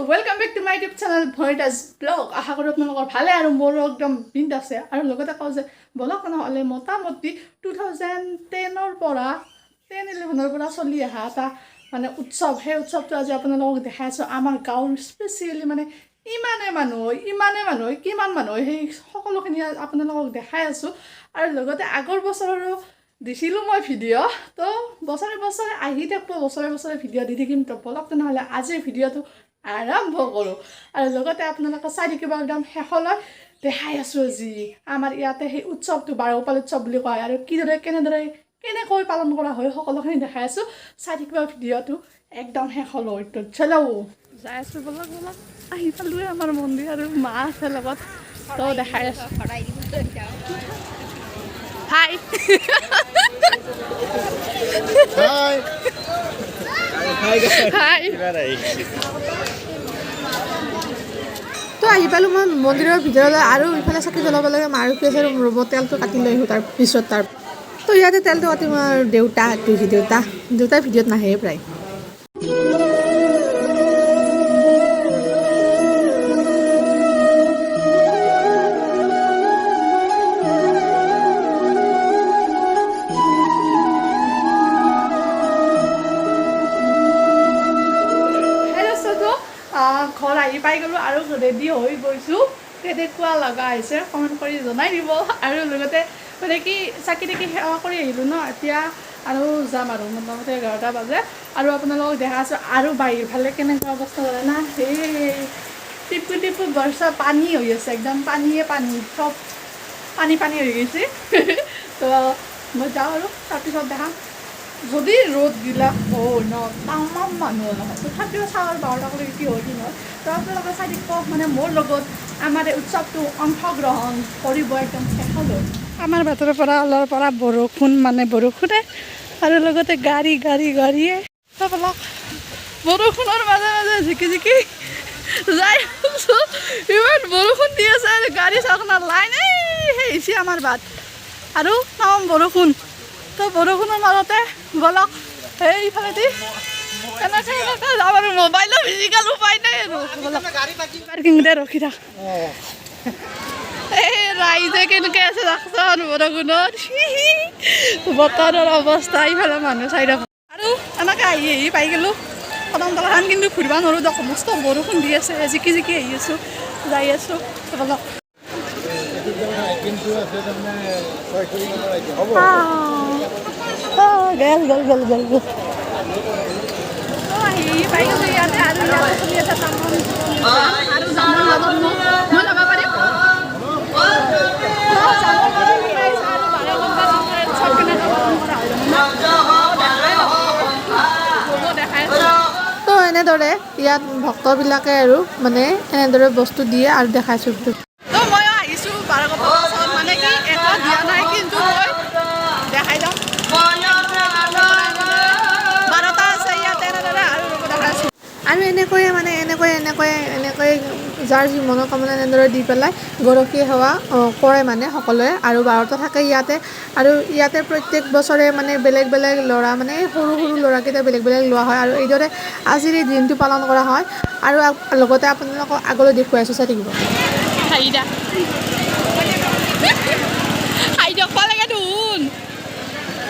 welcome back to my YouTube channel Bhonitas Vlog. আশা কৰো আপোনালোকৰ ভালে আৰু মোৰ একদম বিন্দ আছে আৰু লগতে কওঁ যে বলক নহলে মোটামুটি 2010 ৰ পৰা 10-11 ৰ পৰা চলি আহা এটা মানে উৎসৱ হে উৎসৱটো আজি আপোনালোকক দেখাইছো আমাৰ গাঁৱৰ স্পেশালি মানে ইমানে মানুহ কিমান মানুহ সেই সকলোখিনি আপোনালোকক দেখাই আছো আৰু লগতে আগৰ বছৰৰো দিছিলো মই ভিডিও তো বছৰে আহি থাকব বছৰে ভিডিও দি থাকিম তো বলক নহলে আজি ভিডিওটো আৰম্ভ কৰো আৰু লগতে আপোনালোকে চাই থাকিব একদম শেষলৈ দেখাই আছো যি আমাৰ ইয়াতে সেই উৎসৱটো বাৰপাল উৎসৱ বুলি কয় আৰু কেনেকৈ পালন কৰা হয় সকলোখিনি দেখাই আছো চাই থাকিব ভিডিওটো একদম শেষলৈ তো চলো যাই আছো বলক আহি পালোৱে আমাৰ মন্দিৰ আৰু মা আছে লগত তো দেখাই আছো হাই হাই তো আহি পালোঁ মই মন্দিৰৰ ভিতৰলৈ আৰু ইফালে চাকি জ্বলাব লাগে মাৰ পিছত ৰ'ব তেলটো কাটি লৈ আহিলোঁ তাৰপিছত তো ইয়াতে তেলটো কাটি মই দেউতা ভিডিঅ'ত নাহে প্ৰায় ঘৰ আহি পাই গ'লো আৰু ৰেডি হৈ গৈছোঁ কেনেকুৱা লগা হৈছে কমেণ্ট কৰি জনাই দিব আৰু লগতে মানে কি চাকি তাকি সেৱা কৰি আহিলোঁ ন এতিয়া আৰু যাম আৰু মোটামুটি 11টা বাজে আৰু আপোনালোকক দেখা আছোঁ আৰু বাহিৰ ফালে কেনেকুৱা অৱস্থা কৰে না সেই টিপু বৰ্ষা পানী হৈ আছে একদম পানী চব পানী হৈ গৈছে তো মই যাওঁ আৰু তাৰপিছত দেখাম যদি ৰ'দ বিলাক হয় ন তামাম মানুহ নহয় তথাপিও চাউল 12টালৈকে কি হয় কি নহয় তো আপোনালোকে চাই দিব মানে মোৰ লগত আমাৰ এই উৎসৱটো অংশগ্ৰহণ কৰিব একদম শেষলৈ আমাৰ বাটৰ পৰা ওলোৱাৰ পৰা বৰষুণে আৰু লগতে গাড়ীয়ে চাবলক বৰষুণৰ মাজে ঝিকি যাই আছোঁ ইমান বৰষুণ দি আছে গাড়ী চাওকনাৰ লাইন আহিছে আমাৰ বাট আৰু তামাম বৰষুণ তো বৰষুণৰ মাজতে বলক এইফালেদি এনেকৈ যাম আৰু মোবাইলৰ ফিজিকেল উপায় নাই আৰু পাৰ্কিংতে ৰখি থাক এই ৰাইজে কেনেকৈ আছে চাওকচোন বৰষুণত বতৰৰ অৱস্থা ইফালে মানুহ চাই থাকোঁ আৰু এনেকৈ আহি পাই গ'লোঁ কদম তলাখন কিন্তু ঘূৰিব নোৱাৰোঁ দিয়ক মস্ত বৰষুণ দি আছে জিকি আহি আছোঁ যাই আছোঁ বলক গেল পাই গ'লো ইয়াতে আৰু চলি আছে আৰু জামৰ মাজত মই যাব পাৰিম তো এনেদৰে ইয়াত ভক্তবিলাকে আৰু মানে এনেদৰে বস্তু দিয়ে আৰু দেখাইছোঁ তো মই আহিছোঁ বাৰগোপাল মানে কি একো দিয়া নাই কিন্তু মই দেখাই যাম 12টা আছে ইয়াতে এনেদৰে আৰু দেখাইছোঁ আৰু এনেকৈ যাৰ যি মনোকামনা এনেদৰে দি পেলাই গৰখীয়া সেৱা কৰে মানে সকলোৱে আৰু 12টা থাকে ইয়াতে আৰু ইয়াতে প্ৰত্যেক বছৰে মানে বেলেগ ল'ৰা মানে সৰু ল'ৰাকেইটা বেলেগ লোৱা হয় আৰু এইদৰে আজিৰ এই দিনটো পালন কৰা হয় আৰু লগতে আপোনালোকক আগলৈ দেখুৱাইছোঁ চাই থাকিব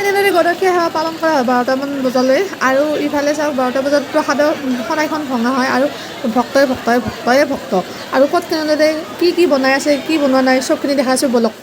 এনেদৰে গৰখীয়া সেৱা পালন কৰা হয় 12টামান বজালৈ আৰু ইফালে চাওক 12টা বজাত প্ৰসাদৰ শৰাইখন ভঙা হয় আৰু ভক্তই ভক্ত আৰু ক'ত কেনেদৰে কি বনাই আছে কি বনোৱা নাই চবখিনি দেখাইছোঁ বলক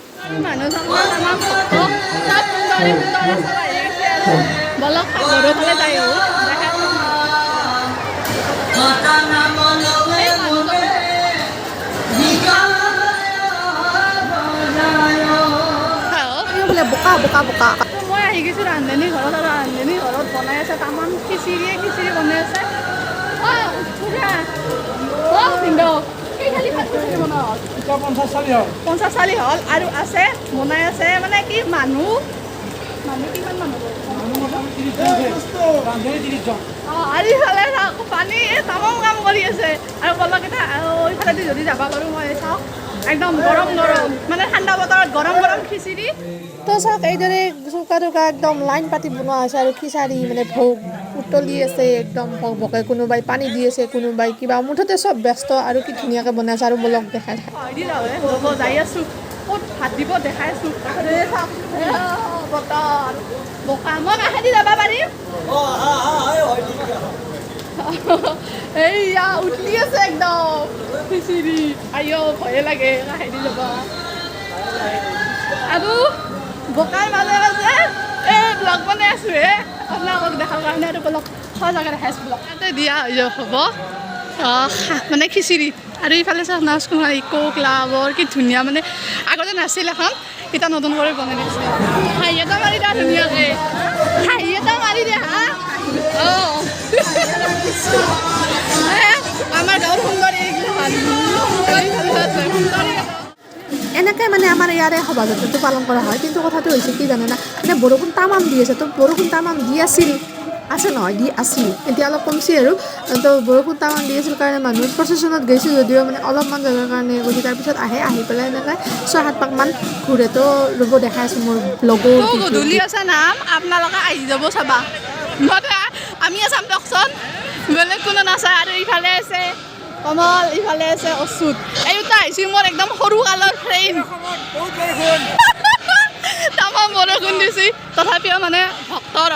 বোকা মই আহি গৈছোঁ ৰান্ধনী ঘৰত আৰু ৰান্ধনী ঘৰত বনাই আছে তামান খিচিৰি বনাই আছে পঞ্চাছ চালি হ'ল আৰু আছে বনাই আছে মানে কি মানুহ কিমান মানুহ আৰু ইফালে পানী তামাম কাম কৰি আছে আৰু বলকেইটা ইফালেদি যদি যাব পাৰোঁ মই চাওক একদম গৰম গৰম মানে ঠাণ্ডা বতৰত গৰম গৰম খিচিৰি তো চাওক এইদৰে চৌকা টৌকা একদম লাইন পাতি বনোৱা হৈছে আৰু খিচাৰি মানে ভোগ উতলি আছে একদম ভক ভকে কোনোবাই পানী দি আছে কোনোবাই কিবা মুঠতে চব ব্যস্ত আৰু কি ধুনীয়াকৈ বনাইছে আৰু বলক দেখাই থাকে দি যাওঁ হ'ব যাই আছোঁ ক'ত ভাত দিব দেখাই আছোঁ বতৰ বোকা মই কাষেদি যাব পাৰিম এইয়া উঠলি আছে একদম খিচিৰি আইঅ ভয়ে লাগে কাষেদি যাব আৰু বোকাৰ মাজে মাজে এই ব্লগ বনাই আছোঁ হে আপোনালোকক দেখাৰ কাৰণে আৰু ব্লগ সজাগে দেখাইছোঁ ব্লগ তাতে দিয়া হৈ যাব হ'ব মানে খিচিৰি আৰু ইফালে চাওক নাচ কুমাৰী কোক লাভৰ কি ধুনীয়া মানে আগতে নাছিল এখন এতিয়া নতুন কৰি বনাই দিছে হাঁহি এটা মাৰি দিয়া ধুনীয়াকৈ হাঁহি এটা মাৰি দিয়া হা অঁ আমাৰ গাঁৱৰ সুন্দৰী সুন্দৰী এনেকৈ মানে আমাৰ ইয়াৰে শোভাযাত্ৰাটো পালন কৰা হয় কিন্তু কথাটো হৈছে কি জানেনা মানে বৰষুণ তামাম দি আছে তো বৰষুণ তামাম দি আছিল আছে নহয় দি আছিল এতিয়া অলপ কমছে আৰু তো বৰষুণ তামাম দি আছিল কাৰণে মানুহ প্ৰচেশ্যনত গৈছে যদিও মানে অলপমান জেগাৰ কাৰণে গৈছে তাৰপিছত আহি পেলাই এনেকৈ 6-7 পাকমান ঘূৰে তো ৰ'ব দেখাই আছোঁ মোৰ ব্লগৰ গধূলি আছে নাম আপোনালোকে আহি যাব চাবা নহ'লে আমি চাম দিয়কচোন বেলেগ কোনো নাচায় আৰু ইফালে আছে কমল ইফালে আছে অচ্যুত এই দুটা আহিছে মোৰ একদম সৰু কালৰ ফ্ৰেণ্ড তামাম বৰষুণ দিছে তথাপিও মানে ভক্তৰ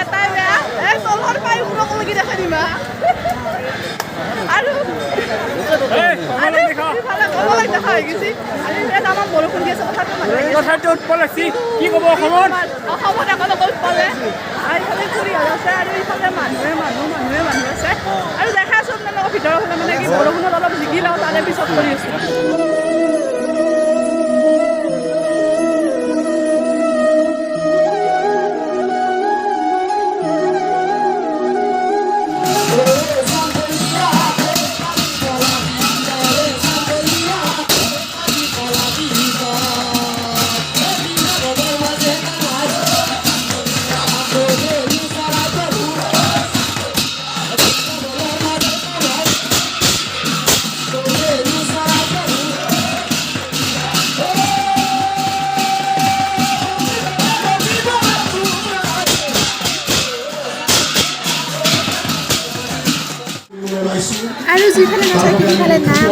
এটাই বেয়া এই তলৰ পাই ওপৰক লাগি দেখা দিবা আৰু দেখা হৈ গৈছে আৰু এতিয়া তামাম বৰষুণ দি আছে কথাটো উৎপল আছে কি ক'ব অসমত একেলগে উৎপলে আৰু ইফালে ফুৰি হৈ আছে আৰু ইফালে মানুহে আছে আৰু দেখা আছোঁ আপোনালোকৰ ভিতৰৰ ফালে মানে কি বৰষুণত অলপ জিকি লওঁ তাৰে পিছত কৰি আছোঁ আৰু যিফালে নাচায় সিফালে নাম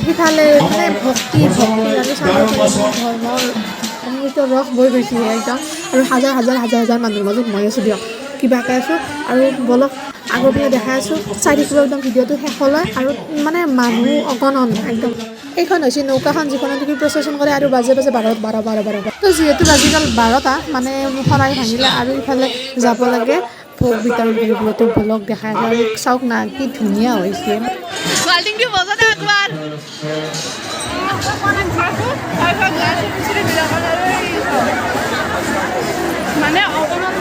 সিফালে মানে ভক্তি আৰু ধৰ্মৰ অমৃত ৰস বৈ গৈছে একদম আৰু হাজাৰ মানুহৰ মাজত মই আছোঁ দিয়ক কিবাকৈ আছোঁ আৰু বলক আগৰ পিনে দেখাই আছোঁ চাৰিফালে একদম ভিডিঅ'টো শেষলৈ আৰু মানে মানুহ অগণন একদম এইখন হৈছে নৌকাখন যিখনত কি প্ৰচেশ্যন কৰে আৰু বাজে 12 তো যিহেতু আজিকাল 12টা মানে শৰাই ভাঙিলে আৰু ইফালে যাব লাগে ভোগ বিতৰণ কৰিবলৈতো ব্লগ দেখাই আৰু চাওক না কি ধুনীয়া হৈছে বাল্টিংটো বজাতে একবাৰ মানে অগণন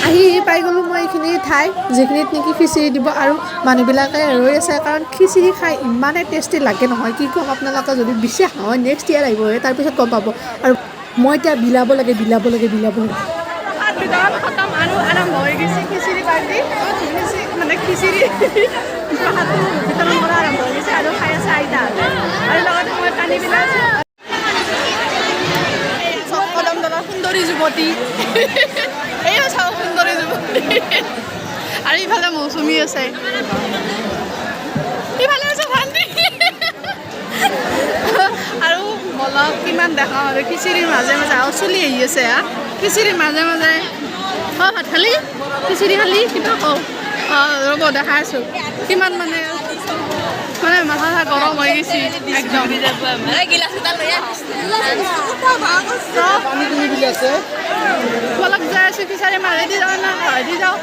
আহি পাই গ'লোঁ মই এইখিনি ঠাই যিখিনিত নেকি খিচিৰি দিব আৰু মানুহবিলাকে ৰৈ আছে কাৰণ খিচিৰি খাই ইমানেই টেষ্টি লাগে নহয় কি ক'ম আপোনালোকে যদি বিশ্বাস নহয় নেক্সট ইয়াৰ আহিবহে তাৰপিছত গম পাব আৰু মই এতিয়া বিলাব লাগে খতম আৰু আৰম্ভ হৈ গৈছে খিচিৰি পাৰ্টি মানে খিচিৰি প্ৰসাদটো বিতৰণ কৰা আৰম্ভ হৈ গৈছে আৰু খাই আছে আইতা আৰু লগতে মই পানীবিলাক কদম দলৰ সুন্দৰী যুৱতী এই চাওঁ সুন্দৰী যুৱতী আৰু ইফালে মৌচুমী আছে ইফালে আছে ভান্তি আৰু বলক কিমান দেখাওঁ আৰু খিচিৰিৰ মাজে আৰু চলি আহি আছে খিচিৰিৰ মাজে ভাত খালি খিচিৰি খালি কিবা কওঁ ৰ'ব দেখাই আছোঁ কিমান মানে মাথা গৰম হৈ গৈছে একদম বলক যাই আছোঁ খিচাৰি মাজেদি যাওঁ না ঘৰেদি যাওঁ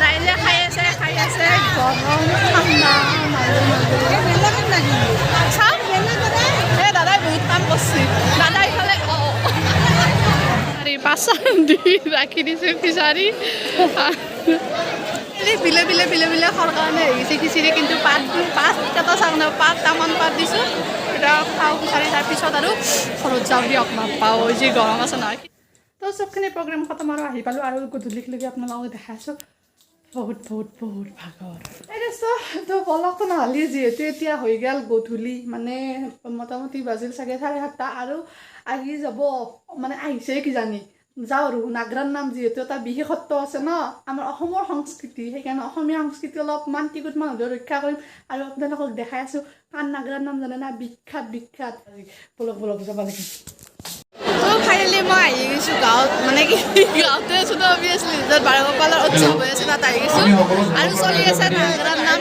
ৰাইজে খাই আছে গৰম ঠাণ্ডা চাওক এই দাদাই বহুত কাম কৰিছে দাদা ইফালে পাঁচ দি ৰাখি দিছে খিচাৰি বিলে বিলে বিলে বিলে খোৱাৰ কাৰণে আহিছে খিচিৰি কিন্তু পাত কেইটা চাওঁ ন পাত তামান পাত দিছোঁ এতিয়া খাওঁ খিচাৰি তাৰপিছত আৰু ঘৰত যাওঁ দিয়ক নাপাওঁ যি গৰম আছে নহয় তো চবখিনি প্ৰগ্ৰেম খতম আৰু আহি পালোঁ আৰু গধূলিলৈকে আপোনালোকক দেখাইছোঁ বহুত ভাগৰ তো পলকটো নহ'লে যিহেতু এতিয়া হৈ গ'ল গধূলি মানে মোটামুটি বাজিল চাগে 7:30 আৰু আহি যাব মানে আহিছে কিজানি যাওঁ আৰু নাগৰাৰ নাম যিহেতু এটা বিশেষত্ব আছে ন আমাৰ অসমৰ সংস্কৃতি সেইকাৰণে অসমীয়া সংস্কৃতি অলপমান টিকুটমান হ'লেও ৰক্ষা কৰিম আৰু আপোনালোকক দেখাই আছোঁ কাৰণ নাগৰাৰ নাম জানে না বিখ্যাত বলক যাব লাগে তো ফাইনেলি মই আহি গৈছোঁ গাঁৱত মানে কি গাঁৱতে আছোঁ তো অভিয়াছলি য'ত বাৰগোপালৰ উৎসৱ হৈ আছে তাত আহি গৈছোঁ আৰু চলি আছে নাগৰাৰ নাম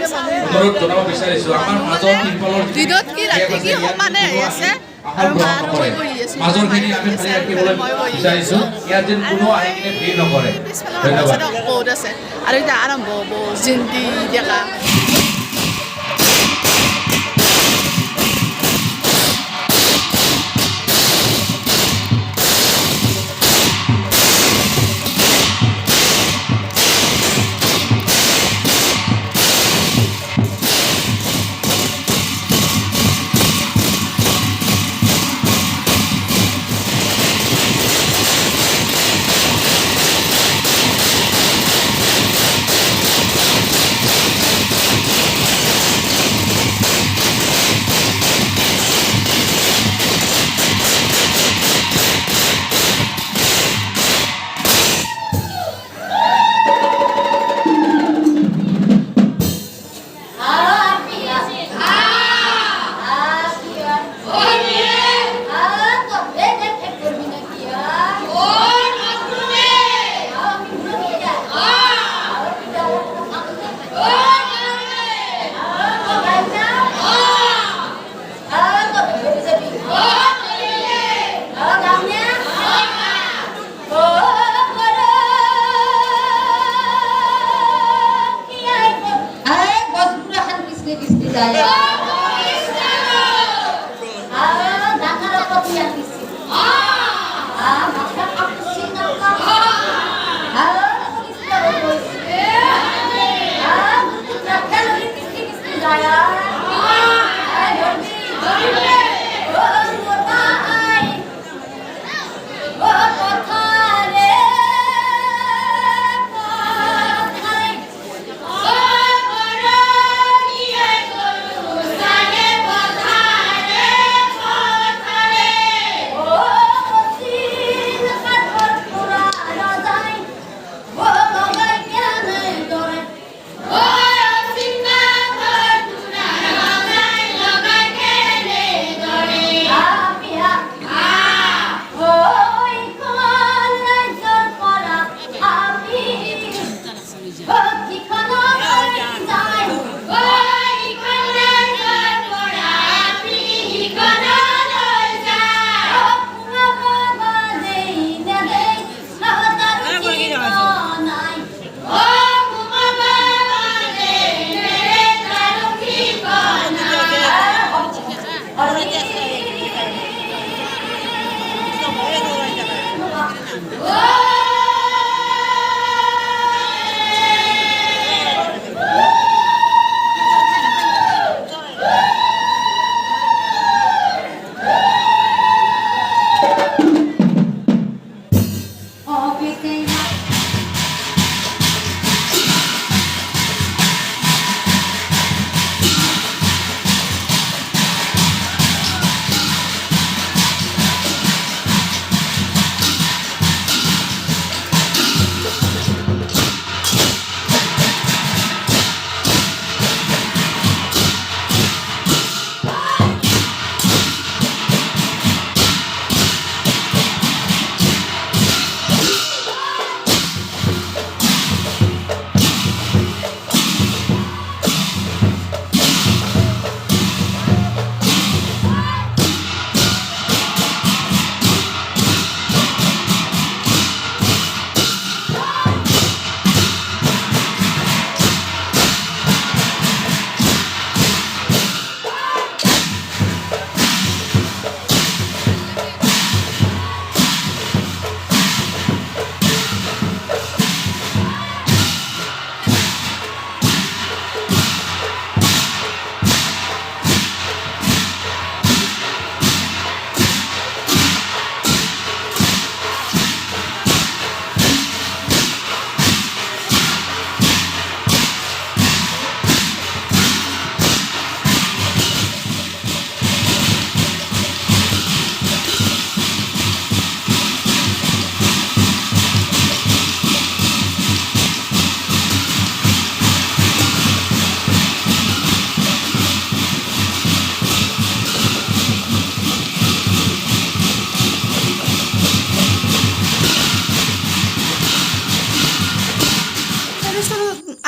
দিনত কি ৰাতি কি সমানে আহি আছে আৰু মা আৰু মই বহি আছোঁ মই বহি আছোঁ পিছফালে বহুত আছে আৰু এতিয়া আৰম্ভ হ'ব জিন্তি ডেকা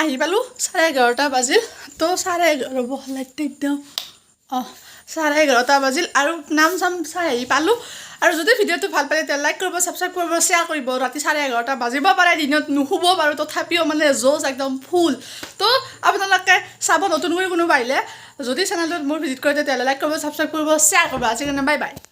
আহি পালোঁ 11:30 বাজিল তো 11:30 বহলাইতে একদম 11:30 বাজিল আৰু নাম চাম চাই আহি পালোঁ আৰু যদি ভিডিঅ'টো ভাল পালে তেতিয়া লাইক কৰিব ছাবস্ক্ৰাইব কৰিব শ্বেয়াৰ কৰিব ৰাতি 11:30 বাজিব পাৰে দিনত নুশুব বাৰু তথাপিও মানে জোচ একদম ফুল তো আপোনালোকে চাব নতুন কৰি কোনোবা আহিলে যদি চেনেলটোত মোৰ ভিজিট কৰে তেতিয়াহ'লে লাইক কৰিব ছাবস্ক্ৰাইব কৰিব শ্বেয়াৰ কৰিব আজিৰ কাৰণে বাই বাই